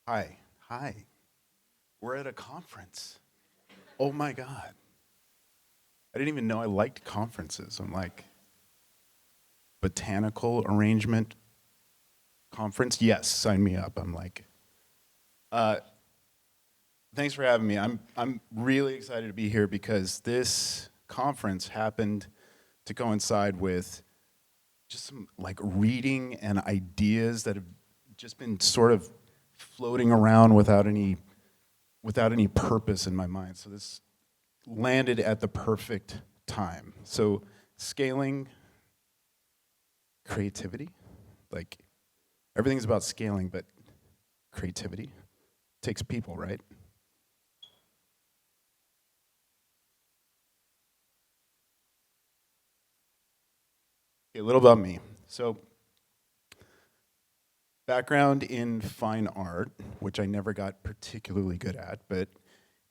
Hi. Hi. We're at a conference. Oh my God. I didn't even know I liked conferences. I'm like, botanical arrangement conference? Yes, sign me up. I'm like, uh, thanks for having me. I'm really excited to be here because this conference happened to coincide with just some like reading and ideas that have just been sort of floating around without any purpose in my mind. So this landed at the perfect time. So scaling creativity, like everything's about scaling, but creativity takes people, right? Okay, a little about me. So background in fine art, which I never got particularly good at, but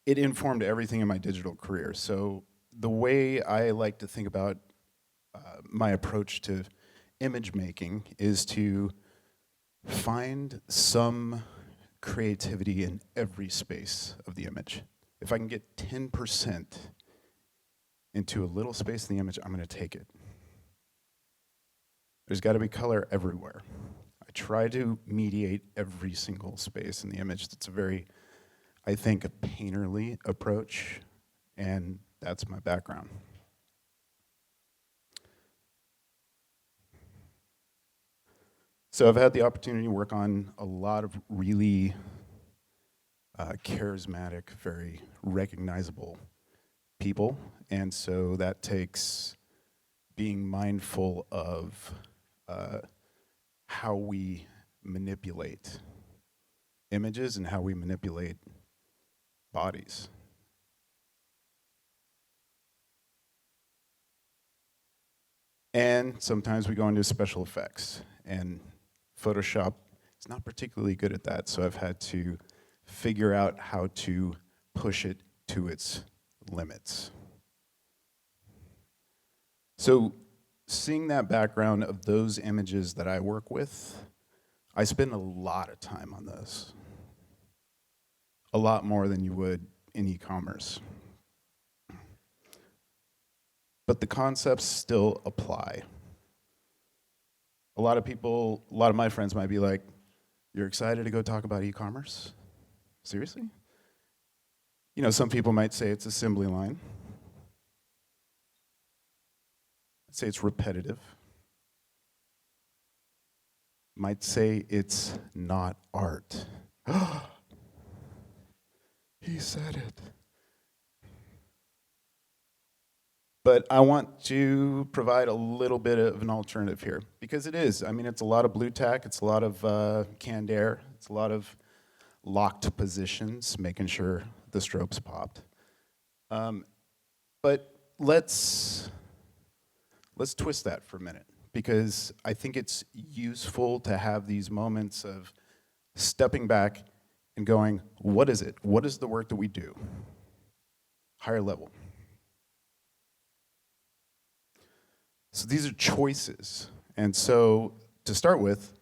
it informed everything in my digital career. So the way I like to think about my approach to image making is to find some creativity in every space of the image. If I can get 10% into a little space in the image, I'm going to take it. There's got to be color everywhere. I try to mediate every single space in the image. That's a very, I think, a painterly approach, and that's my background. So I've had the opportunity to work on a lot of really charismatic, very recognizable people, and so that takes being mindful of uh, how we manipulate images and how we manipulate bodies. And sometimes we go into special effects, and Photoshop is not particularly good at that, so I've had to figure out how to push it to its limits. So seeing that background of those images that I work with, I spend a lot of time on those. A lot more than you would in e-commerce. But the concepts still apply. A lot of people, a lot of my friends might be like, "You're excited to go talk about e-commerce? Seriously?" You know, some people might say it's assembly line. I'd say it's repetitive. Might say it's not art. He said it. But I want to provide a little bit of an alternative here because it is. I mean, it's a lot of blue tack, it's a lot of canned air, it's a lot of locked positions, making sure the strobes popped. Um, but let's twist that for a minute because I think it's useful to have these moments of stepping back and going, what is it? What is the work that we do? Higher level. So these are choices. And so to start with,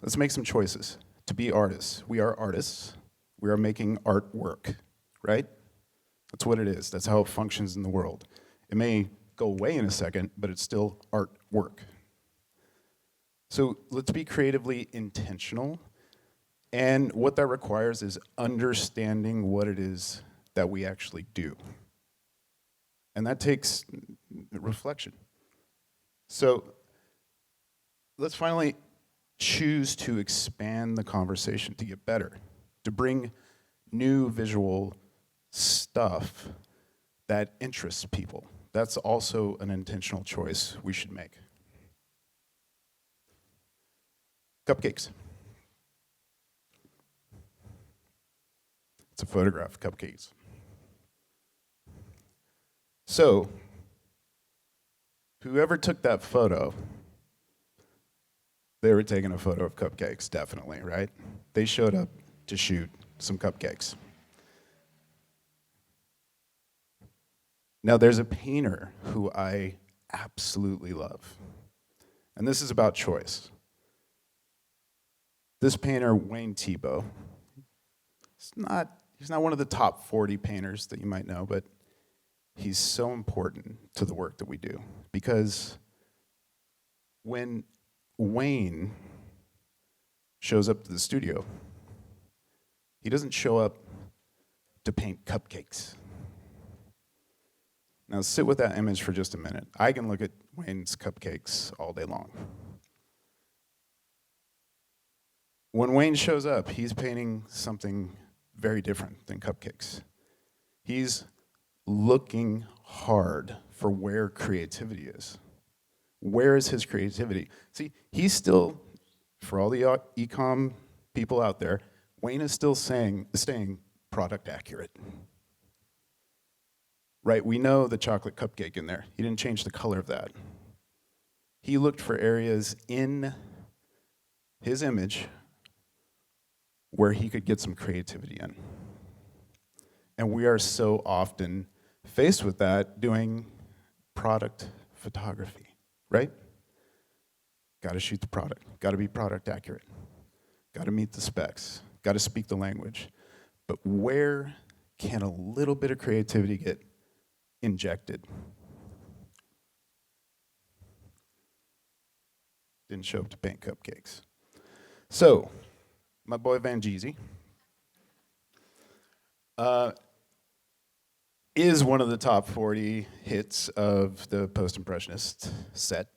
let's make some choices. To be artists, we are artists. We are making artwork, right? That's what it is. That's how it functions in the world. It may go away in a second, but it's still artwork. So let's be creatively intentional. And what that requires is understanding what it is that we actually do. And that takes reflection. So let's finally choose to expand the conversation to get better, to bring new visual stuff that interests people. That's also an intentional choice we should make. Cupcakes. It's a photograph of cupcakes. So, whoever took that photo, they were taking a photo of cupcakes, definitely, right? They showed up to shoot some cupcakes. Now, there's a painter who I absolutely love, and this is about choice. This painter, Wayne Thiebaud, He's not one of the top 40 painters that you might know, but he's so important to the work that we do. Because when Wayne shows up to the studio, he doesn't show up to paint cupcakes. Now sit with that image for just a minute. I can look at Wayne's cupcakes all day long. When Wayne shows up, he's painting something very different than cupcakes. He's looking hard for where creativity is. Where is his creativity? See, he's still, for all the e-com people out there, Wayne is still staying product accurate. Right, we know the chocolate cupcake in there. He didn't change the color of that. He looked for areas in his image where he could get some creativity in. And we are so often faced with that doing product photography, right? Got to shoot the product, got to be product accurate, got to meet the specs, got to speak the language. But where can a little bit of creativity get injected? Didn't show up to paint cupcakes. So, my boy Van Jeezy is one of the top 40 hits of the post-impressionist set.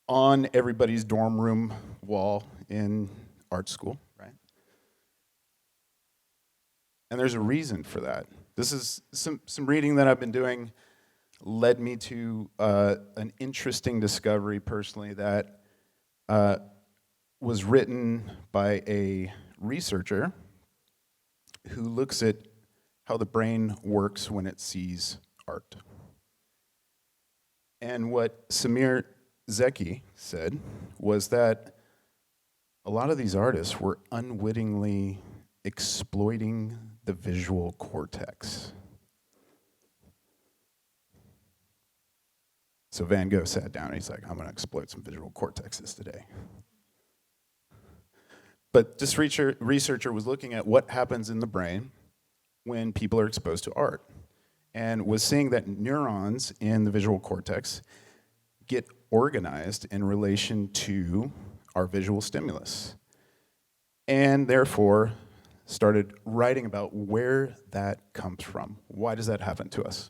On everybody's dorm room wall in art school, right? And there's a reason for that. This is some reading that I've been doing led me to an interesting discovery personally that was written by a researcher who looks at how the brain works when it sees art. And what Samir Zeki said was that a lot of these artists were unwittingly exploiting the visual cortex. So Van Gogh sat down and he's like, I'm going to exploit some visual cortexes today. But this researcher was looking at what happens in the brain when people are exposed to art, and was seeing that neurons in the visual cortex get organized in relation to our visual stimulus, and therefore started writing about where that comes from. Why does that happen to us?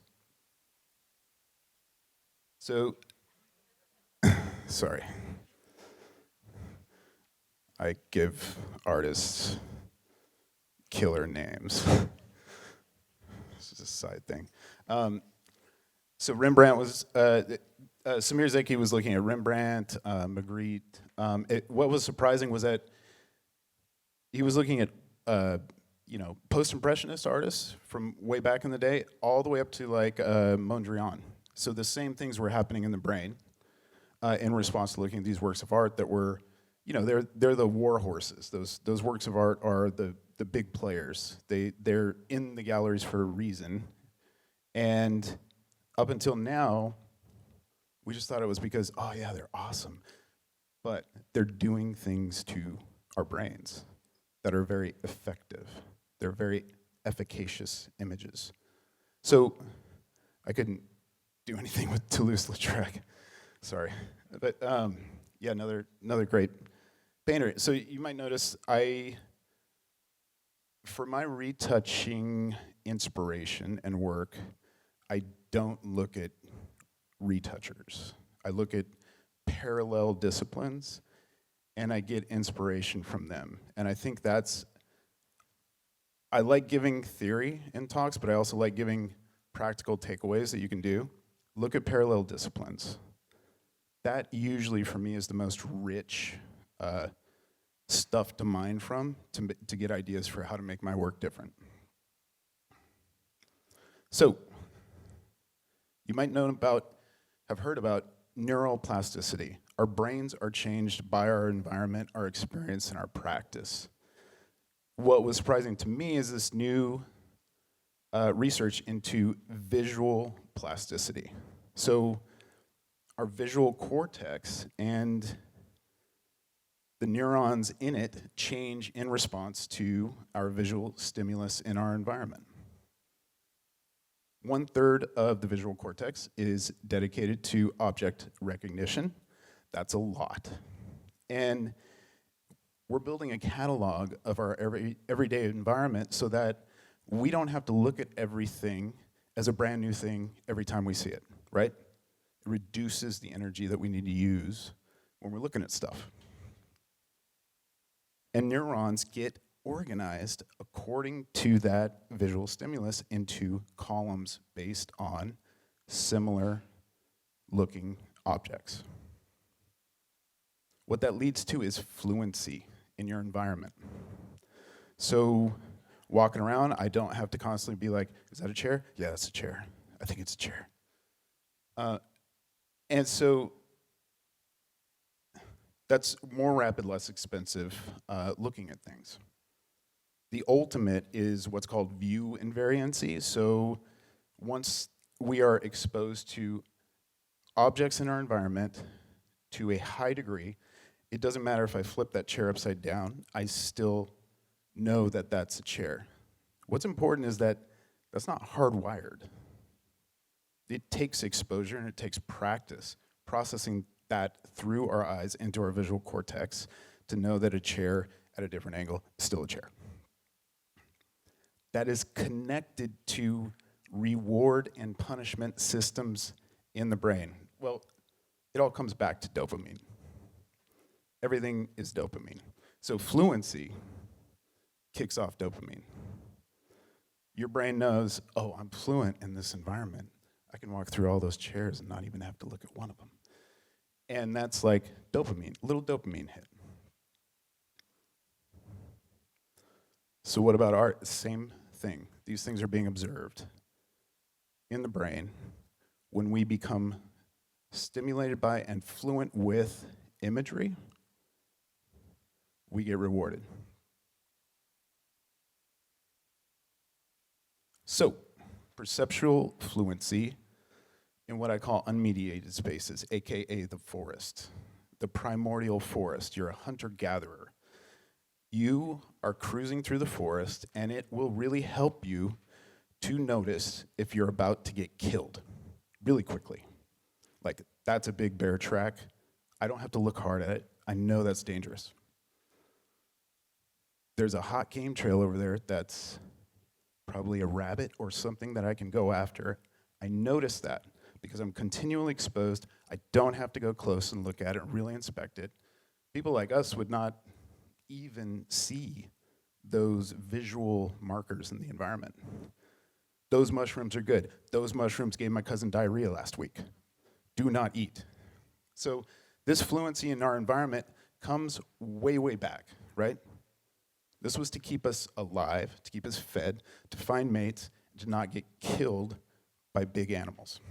So, sorry. I give artists killer names. This is a side thing. So Rembrandt was, Samir Zeki was looking at Rembrandt, Magritte. What was surprising was that he was looking at, post-impressionist artists from way back in the day, all the way up to like Mondrian. So the same things were happening in the brain in response to looking at these works of art that were, they're the war horses. Those works of art are the big players. They're in the galleries for a reason. And up until now, we just thought it was because, oh yeah, they're awesome. But they're doing things to our brains that are very effective. They're very efficacious images. So I couldn't do anything with Toulouse-Lautrec. Sorry. But yeah, another great painter. So you might notice for my retouching inspiration and work, I don't look at retouchers. I look at parallel disciplines, and I get inspiration from them. And I think I like giving theory in talks, but I also like giving practical takeaways that you can do. Look at parallel disciplines. That usually, for me, is the most rich stuff to mine from to get ideas for how to make my work different. So, you might have heard about neuroplasticity. Our brains are changed by our environment, our experience, and our practice. What was surprising to me is this new research into visual plasticity. So, our visual cortex and the neurons in it change in response to our visual stimulus in our environment. 1/3 of the visual cortex is dedicated to object recognition. That's a lot. And we're building a catalog of our everyday environment so that we don't have to look at everything as a brand new thing every time we see it, right? It reduces the energy that we need to use when we're looking at stuff. And neurons get organized according to that visual stimulus into columns based on similar looking objects. What that leads to is fluency in your environment. So walking around, I don't have to constantly be like, is that a chair? Yeah, that's a chair. I think it's a chair. And so that's more rapid, less expensive looking at things. The ultimate is what's called view invariancy. So once we are exposed to objects in our environment to a high degree, it doesn't matter if I flip that chair upside down, I still know that that's a chair. What's important is that that's not hardwired. It takes exposure and it takes practice processing that through our eyes into our visual cortex to know that a chair at a different angle is still a chair. That is connected to reward and punishment systems in the brain. Well, it all comes back to dopamine. Everything is dopamine. So fluency kicks off dopamine. Your brain knows, oh, I'm fluent in this environment. I can walk through all those chairs and not even have to look at one of them. And that's like dopamine, little dopamine hit. So what about art? Same thing. These things are being observed in the brain. When we become stimulated by and fluent with imagery, we get rewarded. So, perceptual fluency in what I call unmediated spaces, AKA the forest, the primordial forest. You're a hunter-gatherer. You are cruising through the forest, and it will really help you to notice if you're about to get killed really quickly. Like, that's a big bear track. I don't have to look hard at it. I know that's dangerous. There's a hot game trail over there that's probably a rabbit or something that I can go after. I notice that because I'm continually exposed. I don't have to go close and look at it and really inspect it. People like us would not even see those visual markers in the environment. Those mushrooms are good. Those mushrooms gave my cousin diarrhea last week. Do not eat. So this fluency in our environment comes way, way back, right? This was to keep us alive, to keep us fed, to find mates, and to not get killed by big animals.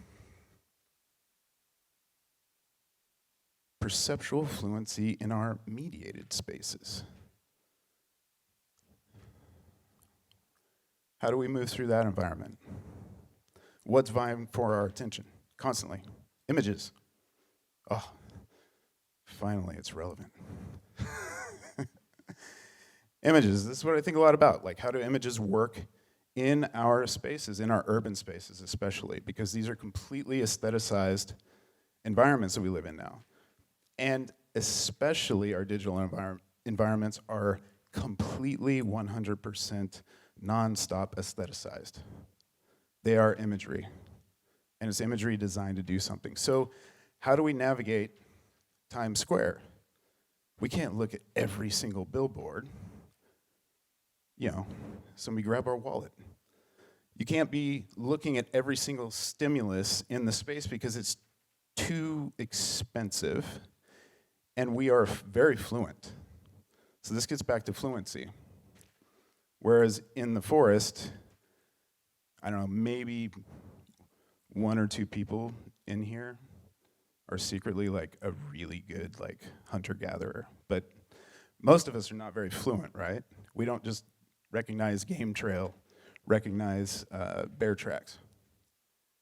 Perceptual fluency in our mediated spaces. How do we move through that environment? What's vying for our attention constantly? Images. Oh, finally it's relevant. Images, this is what I think a lot about. Like, how do images work in our spaces, in our urban spaces especially, because these are completely aestheticized environments that we live in now. And especially our digital environments are completely 100% nonstop aestheticized. They are imagery, and it's imagery designed to do something. So how do we navigate Times Square? We can't look at every single billboard. You know, somebody grab our wallet. You can't be looking at every single stimulus in the space because it's too expensive, and we are very fluent. So this gets back to fluency. Whereas in the forest, I don't know, maybe one or two people in here are secretly like a really good like hunter-gatherer, but most of us are not very fluent, right? We don't just recognize game trail, recognize bear tracks.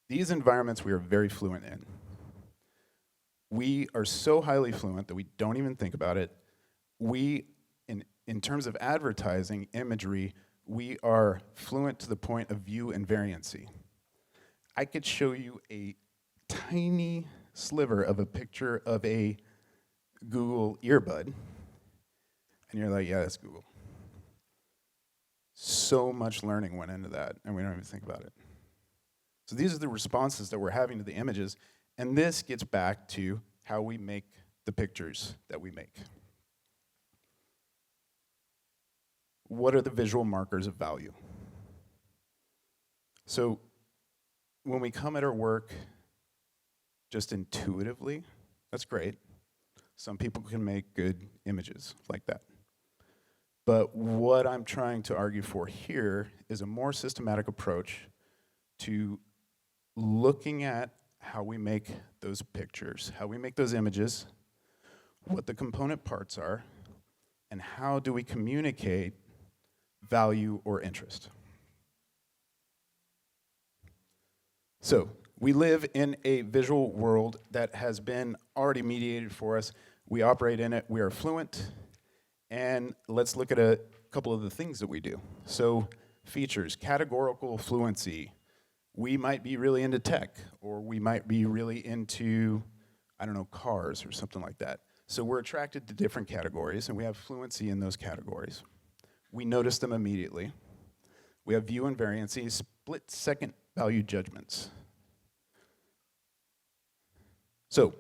These environments we are very fluent in. We are so highly fluent that we don't even think about it. we, in terms of advertising imagery, we are fluent to the point of view invariancy. I could show you a tiny sliver of a picture of a Google earbud, and you're like, yeah, that's Google. So much learning went into that, and we don't even think about it. So these are the responses that we're having to the images, and this gets back to how we make the pictures that we make. What are the visual markers of value? So when we come at our work just intuitively, that's great. Some people can make good images like that. But what I'm trying to argue for here is a more systematic approach to looking at how we make those pictures, how we make those images, what the component parts are, and how do we communicate value or interest. So we live in a visual world that has been already mediated for us. We operate in it, we are fluent, and let's look at a couple of the things that we do. So features, categorical fluency. We might be really into tech, or we might be really into, I don't know, cars or something like that. So we're attracted to different categories, and we have fluency in those categories. We notice them immediately. We have view invariancy, split-second value judgments. So,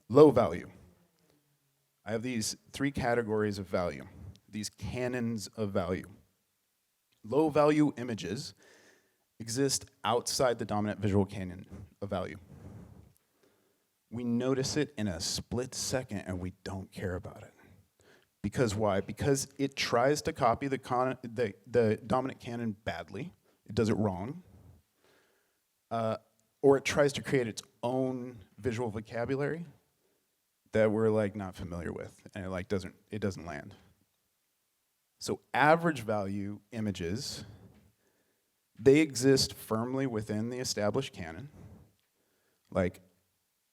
low value. I have these 3 categories of value, these canons of value. Low value images exist outside the dominant visual canon of value. We notice it in a split second and we don't care about it. Because why? Because it tries to copy the dominant canon badly. It does it wrong. Or it tries to create its own visual vocabulary that we're like not familiar with, and it doesn't land. So average value images, they exist firmly within the established canon. Like,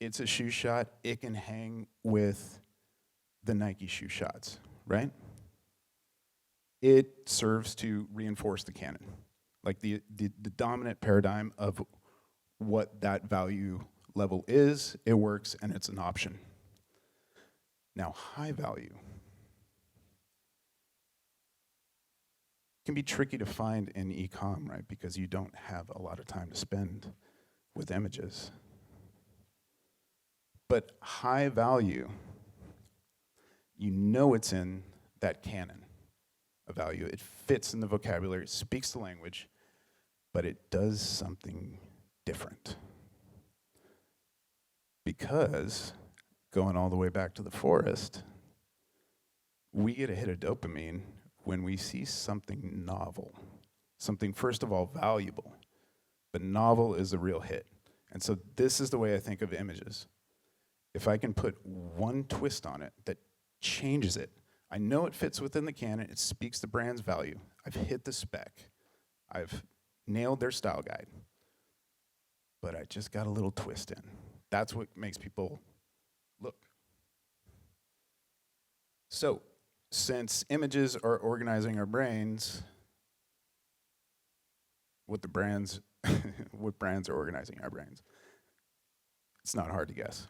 it's a shoe shot, it can hang with the Nike shoe shots, right? It serves to reinforce the canon, like the dominant paradigm of what that value level is. It works, and it's an option. Now, high value can be tricky to find in e-com, right? Because you don't have a lot of time to spend with images. But high value, you know it's in that canon of value. It fits in the vocabulary, it speaks the language, but it does something different. Because, going all the way back to the forest, we get a hit of dopamine when we see something novel, something, first of all, valuable, but novel is a real hit. And so this is the way I think of images. If I can put one twist on it that changes it, I know it fits within the canon, it speaks the brand's value, I've hit the spec, I've nailed their style guide, but I just got a little twist in. That's what makes people look. So, since images are organizing our brains, what brands are organizing our brains? It's not hard to guess.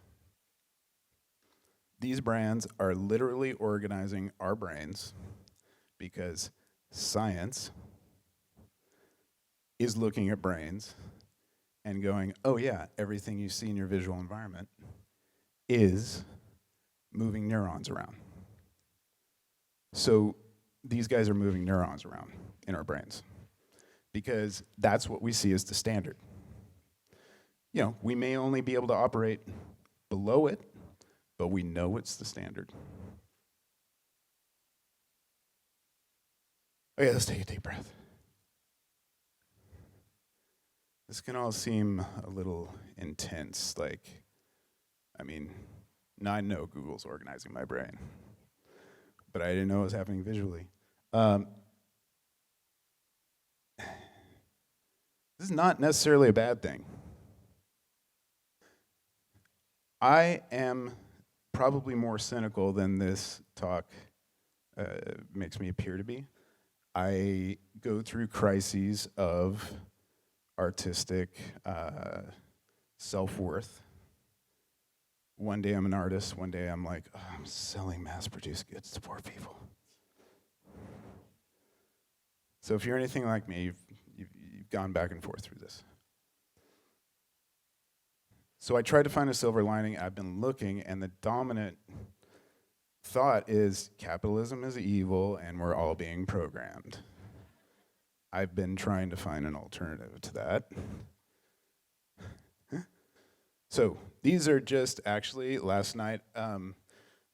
These brands are literally organizing our brains because science is looking at brains and going, oh yeah, everything you see in your visual environment is moving neurons around. So these guys are moving neurons around in our brains because that's what we see as the standard. You know, we may only be able to operate below it, but we know it's the standard. Okay, let's take a deep breath. This can all seem a little intense, now I know Google's organizing my brain, but I didn't know it was happening visually. This is not necessarily a bad thing. I am probably more cynical than this talk makes me appear to be. I go through crises of artistic self-worth. One day I'm an artist, one day I'm like, oh, I'm selling mass-produced goods to poor people. So if you're anything like me, you've gone back and forth through this. So I tried to find a silver lining. I've been looking, and the dominant thought is capitalism is evil and we're all being programmed. I've been trying to find an alternative to that. So these are just actually last night,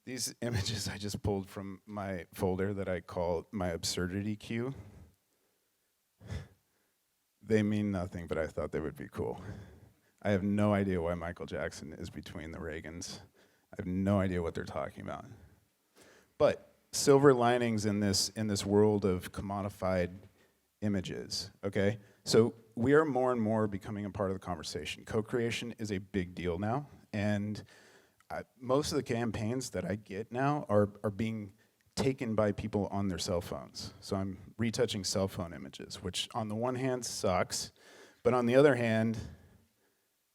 these images I just pulled from my folder that I call my absurdity queue. They mean nothing, but I thought they would be cool. I have no idea why Michael Jackson is between the Reagans. I have no idea what they're talking about. But silver linings in this world of commodified images, okay? So we are more and more becoming a part of the conversation. Co-creation is a big deal now, and most of the campaigns that I get now are being taken by people on their cell phones. So I'm retouching cell phone images, which on the one hand sucks, but on the other hand,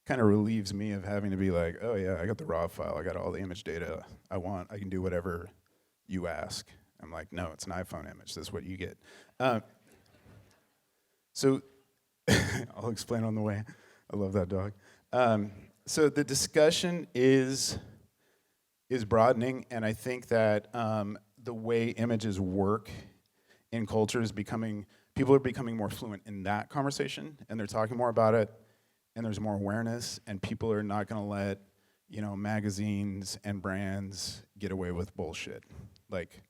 kind of relieves me of having to be like, oh yeah, I got the raw file, I got all the image data I want, I can do whatever you ask. I'm like, no, it's an iPhone image, this is what you get. So I'll explain on the way. I love that dog. So the discussion is broadening, and I think that the way images work in culture is people are becoming more fluent in that conversation, and they're talking more about it, and there's more awareness, and people are not gonna let, magazines and brands get away with bullshit. Like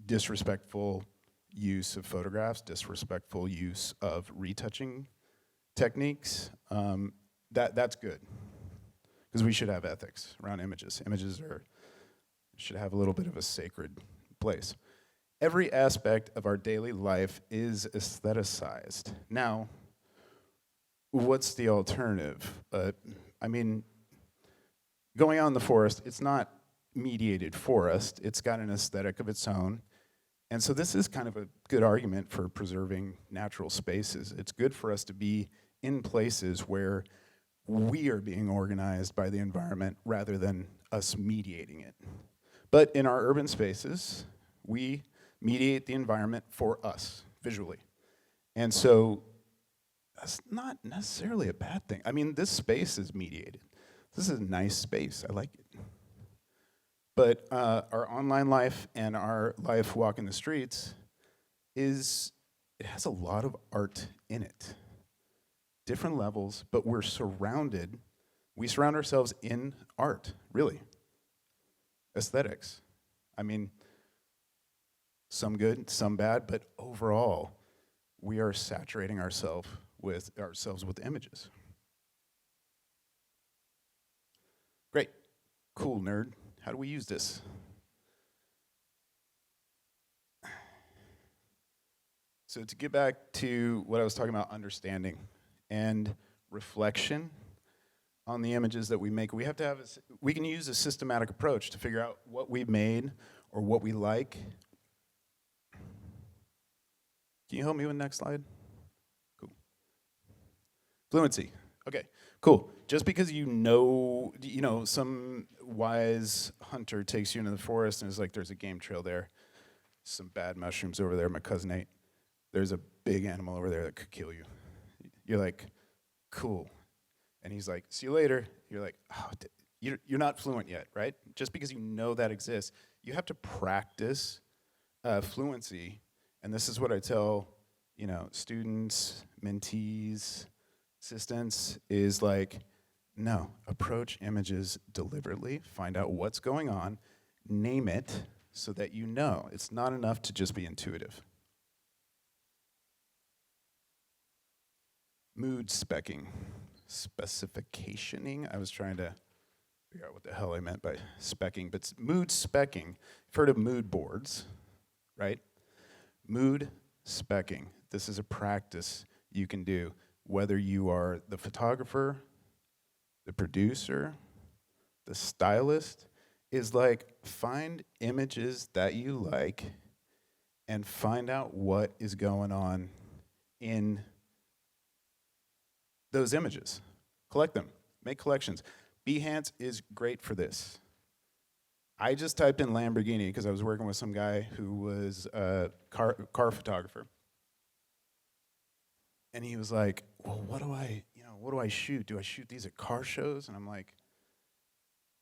disrespectful use of photographs, disrespectful use of retouching techniques. That's good, because we should have ethics around images. Images should have a little bit of a sacred place. Every aspect of our daily life is aestheticized. Now, what's the alternative? Going out in the forest, it's not mediated forest. It's got an aesthetic of its own. And so this is kind of a good argument for preserving natural spaces. It's good for us to be in places where we are being organized by the environment rather than us mediating it. But in our urban spaces, we mediate the environment for us visually. And so that's not necessarily a bad thing. This space is mediated. This is a nice space, I like it. But our online life and our life walking the streets it has a lot of art in it. Different levels, but we surround ourselves in art, really. Aesthetics. Some good, some bad, but overall, we are saturating ourselves with images. Great, cool, nerd. How do we use this? So to get back to what I was talking about, understanding and reflection on the images that we make, we can use a systematic approach to figure out what we've made or what we like. Can you help me with the next slide? Cool. Fluency. Okay, cool. Just because some wise hunter takes you into the forest and is like, there's a game trail there, some bad mushrooms over there, my cousin ate. There's a big animal over there that could kill you. You're like, cool. And he's like, see you later. You're like, oh, you're not fluent yet, right? Just because you know that exists, you have to practice fluency. And this is what I tell, students, mentees, assistants, is like, no, approach images deliberately, find out what's going on, name it so that you know. It's not enough to just be intuitive. Mood specking, specificationing. I was trying to figure out what the hell I meant by specking, but mood specking. You've heard of mood boards, right? Mood specking. This is a practice you can do, whether you are the photographer, the producer, the stylist. is like find images that you like and find out what is going on in those images. Collect them, make collections. Behance is great for this. I just typed in Lamborghini because I was working with some guy who was a car photographer. And he was like, well, what do I shoot? Do I shoot these at car shows? And I'm like,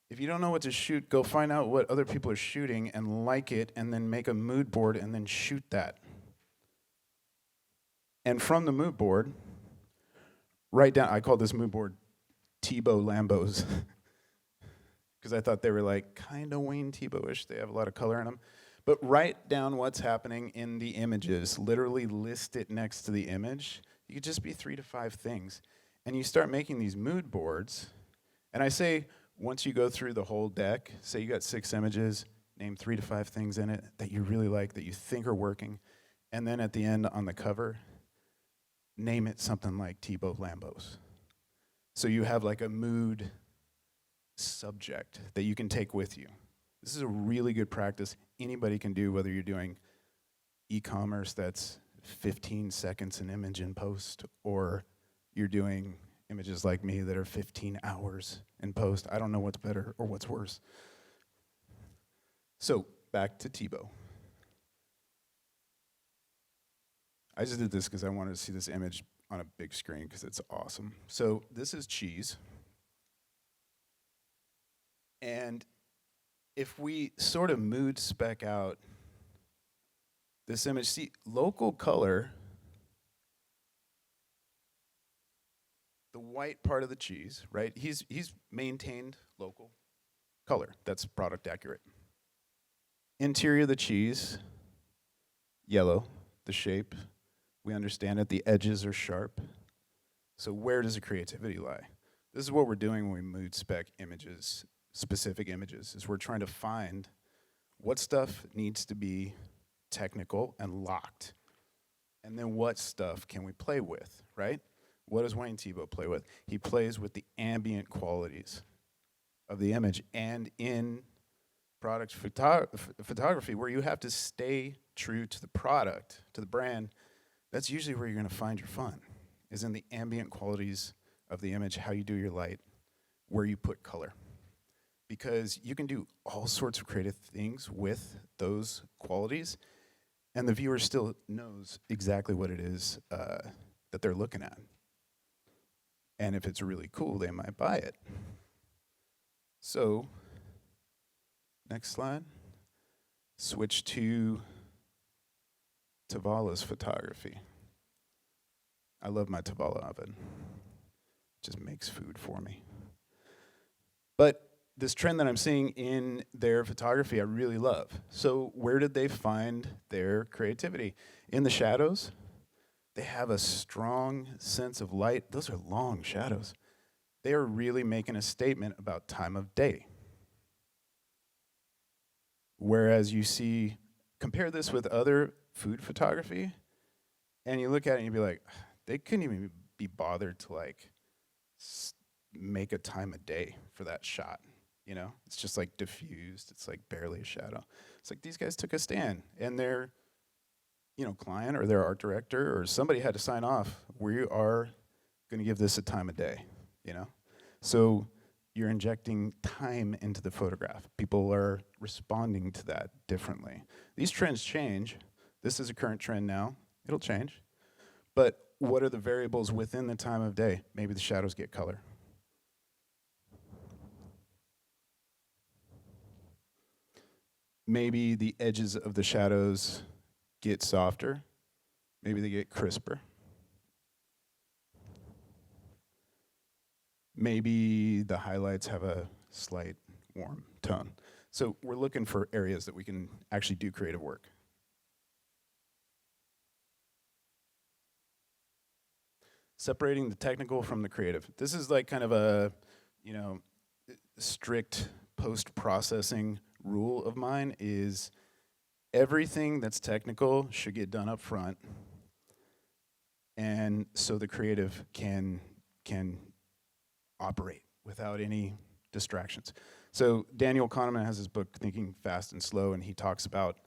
if you don't know what to shoot, go find out what other people are shooting and like it, and then make a mood board and then shoot that. And from the mood board, write down, I call this mood board Tebow Lambos, because I thought they were like kind of Wayne Tebow-ish. They have a lot of color in them. But write down what's happening in the images. Literally list it next to the image. You could just be 3 to 5 things. And you start making these mood boards. And I say, once you go through the whole deck, say you got 6 images, name 3 to 5 things in it that you really like, that you think are working. And then at the end on the cover, name it something like Tebow Lambos. So you have like a mood subject that you can take with you. This is a really good practice anybody can do, whether you're doing e-commerce that's 15 seconds an image in post, or you're doing images like me that are 15 hours in post. I don't know what's better or what's worse. So back to Tebow. I just did this because I wanted to see this image on a big screen because it's awesome. So this is cheese. And if we sort of mood spec out this image, see, local color, the white part of the cheese, right? He's maintained local color. That's product accurate. Interior of the cheese, yellow, the shape. We understand it. The edges are sharp. So where does the creativity lie? This is what we're doing when we mood spec images, specific images, is we're trying to find what stuff needs to be technical and locked. And then what stuff can we play with, right? What does Wayne Tebow play with? He plays with the ambient qualities of the image. And in product photography, where you have to stay true to the product, to the brand, that's usually where you're going to find your fun, is in the ambient qualities of the image, how you do your light, where you put color. Because you can do all sorts of creative things with those qualities, and the viewer still knows exactly what it is that they're looking at. And if it's really cool, they might buy it. So, next slide. Switch to Tavalla's photography. I love my Tavalla oven. It just makes food for me. But this trend that I'm seeing in their photography, I really love. So where did they find their creativity? In the shadows. They have a strong sense of light. Those are long shadows. They are really making a statement about time of day. Whereas you see, compare this with other food photography, and you look at it and you'd be like, they couldn't even be bothered to like make a time of day for that shot. You know, it's just like diffused. It's like barely a shadow. It's like these guys took a stand, and their, client or their art director or somebody had to sign off. We are going to give this a time of day. So you're injecting time into the photograph. People are responding to that differently. These trends change. This is a current trend now. It'll change. But what are the variables within the time of day? Maybe the shadows get color. Maybe the edges of the shadows get softer. Maybe they get crisper. Maybe the highlights have a slight warm tone. So we're looking for areas that we can actually do creative work. Separating the technical from the creative. This is like kind of a, strict post-processing rule of mine is everything that's technical should get done up front, and so the creative can operate without any distractions. So Daniel Kahneman has his book, Thinking Fast and Slow, and he talks about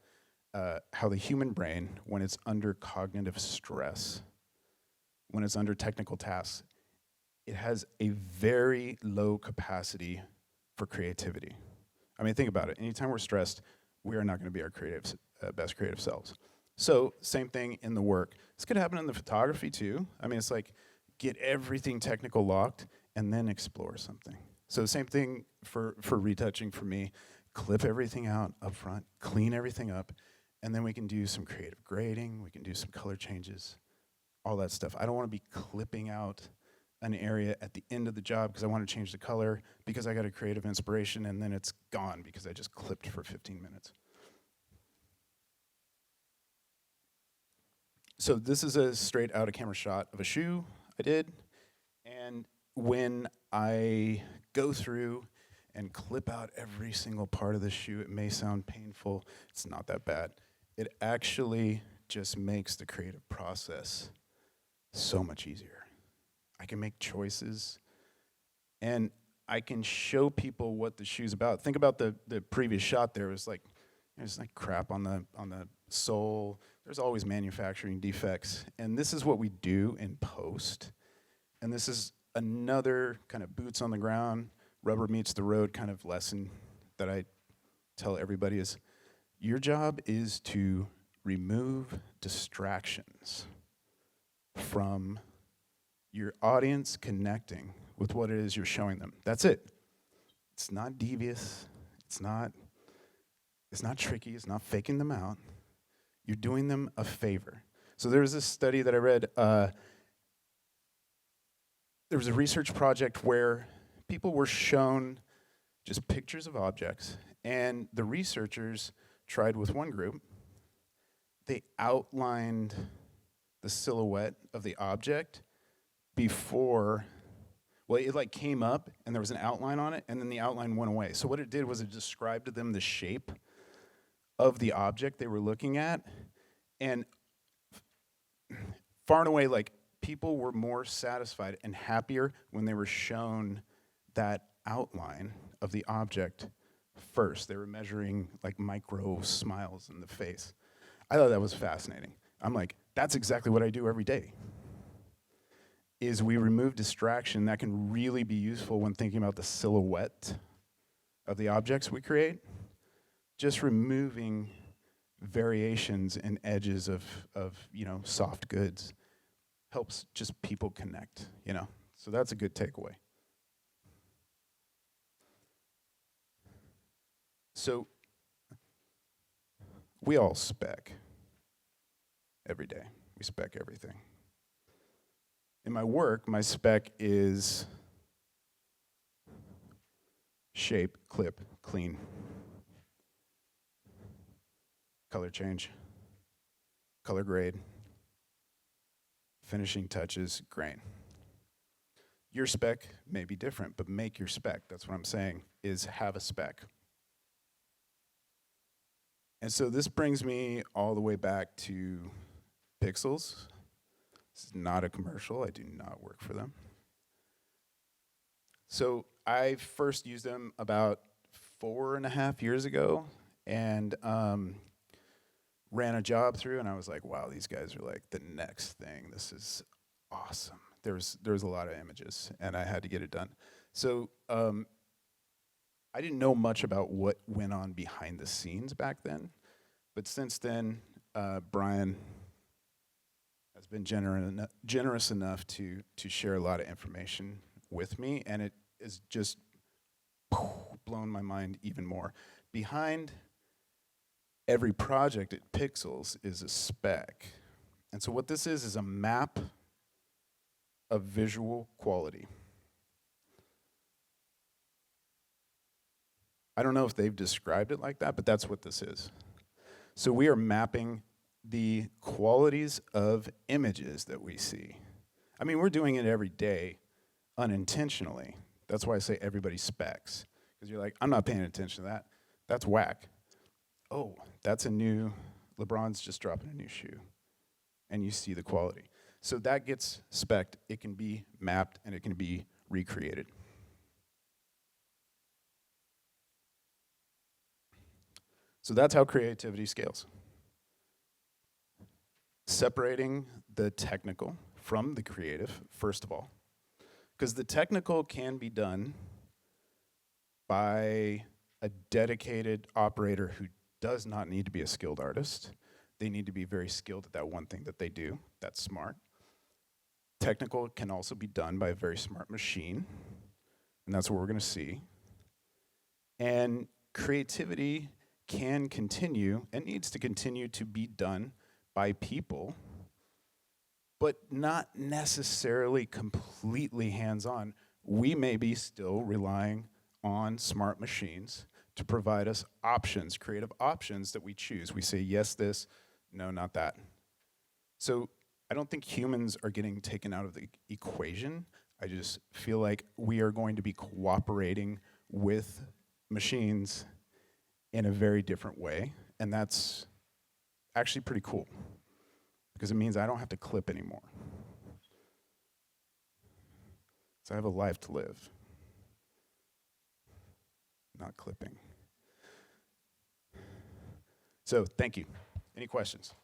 how the human brain, when it's under cognitive stress, when it's under technical tasks, it has a very low capacity for creativity. I mean, think about it. Anytime we're stressed, we are not going to be our best creative selves. So same thing in the work. This could happen in the photography too. I mean, it's like get everything technical locked and then explore something. So same thing for retouching for me. Clip everything out up front, clean everything up, and then we can do some creative grading, we can do some color changes, all that stuff. I don't want to be clipping out an area at the end of the job because I want to change the color because I got a creative inspiration and then it's gone because I just clipped for 15 minutes. So this is a straight out of camera shot of a shoe I did. And when I go through and clip out every single part of the shoe, it may sound painful. It's not that bad. It actually just makes the creative process so much easier. I can make choices, and I can show people what the shoe's about. Think about the previous shot there. It was like, there's like crap on the sole. There's always manufacturing defects. And this is what we do in post. And this is another kind of boots on the ground, rubber meets the road kind of lesson that I tell everybody is, your job is to remove distractions from your audience connecting with what it is you're showing them. That's it. It's not devious. It's not tricky. It's not faking them out. You're doing them a favor. So there was this study that I read. There was a research project where people were shown just pictures of objects, and the researchers tried with one group. They outlined the silhouette of the object before, well, it like came up and there was an outline on it, and then the outline went away. So what it did was it described to them the shape of the object they were looking at, and far and away, like, people were more satisfied and happier when they were shown that outline of the object first. They were measuring like micro smiles in the face. I thought that was fascinating. I'm like, that's exactly what I do every day. Is we remove distraction that can really be useful when thinking about the silhouette of the objects we create. Just removing variations and edges of soft goods helps just people connect, So that's a good takeaway. So we all spec every day. We spec everything. In my work, my spec is shape, clip, clean, color change, color grade, finishing touches, grain. Your spec may be different, but make your spec. That's what I'm saying, is have a spec. And so this brings me all the way back to Pixels. This is not a commercial. I do not work for them. So I first used them about 4.5 years ago, and ran a job through, and I was like, wow, these guys are like the next thing. This is awesome. There's a lot of images, and I had to get it done. So I didn't know much about what went on behind the scenes back then, but since then, Brian has been generous enough to share a lot of information with me, and it has just blown my mind even more. Behind every project at Pixels is a spec. And so what this is a map of visual quality. I don't know if they've described it like that, but that's what this is. So we are mapping the qualities of images that we see. I mean, we're doing it every day unintentionally. That's why I say everybody specs. Because you're like, I'm not paying attention to that. That's whack. Oh, that's LeBron's just dropping a new shoe. And you see the quality. So that gets spec'd. It can be mapped, and it can be recreated. So that's how creativity scales. Separating the technical from the creative, first of all. Because the technical can be done by a dedicated operator who does not need to be a skilled artist. They need to be very skilled at that one thing that they do. That's smart. Technical can also be done by a very smart machine, and that's what we're going to see. And creativity can continue and needs to continue to be done by people, but not necessarily completely hands-on. We may be still relying on smart machines to provide us options, creative options that we choose. We say, yes, this, no, not that. So I don't think humans are getting taken out of the equation. I just feel like we are going to be cooperating with machines in a very different way, and that's actually pretty cool because it means I don't have to clip anymore. So I have a life to live, not clipping. So thank you. Any questions?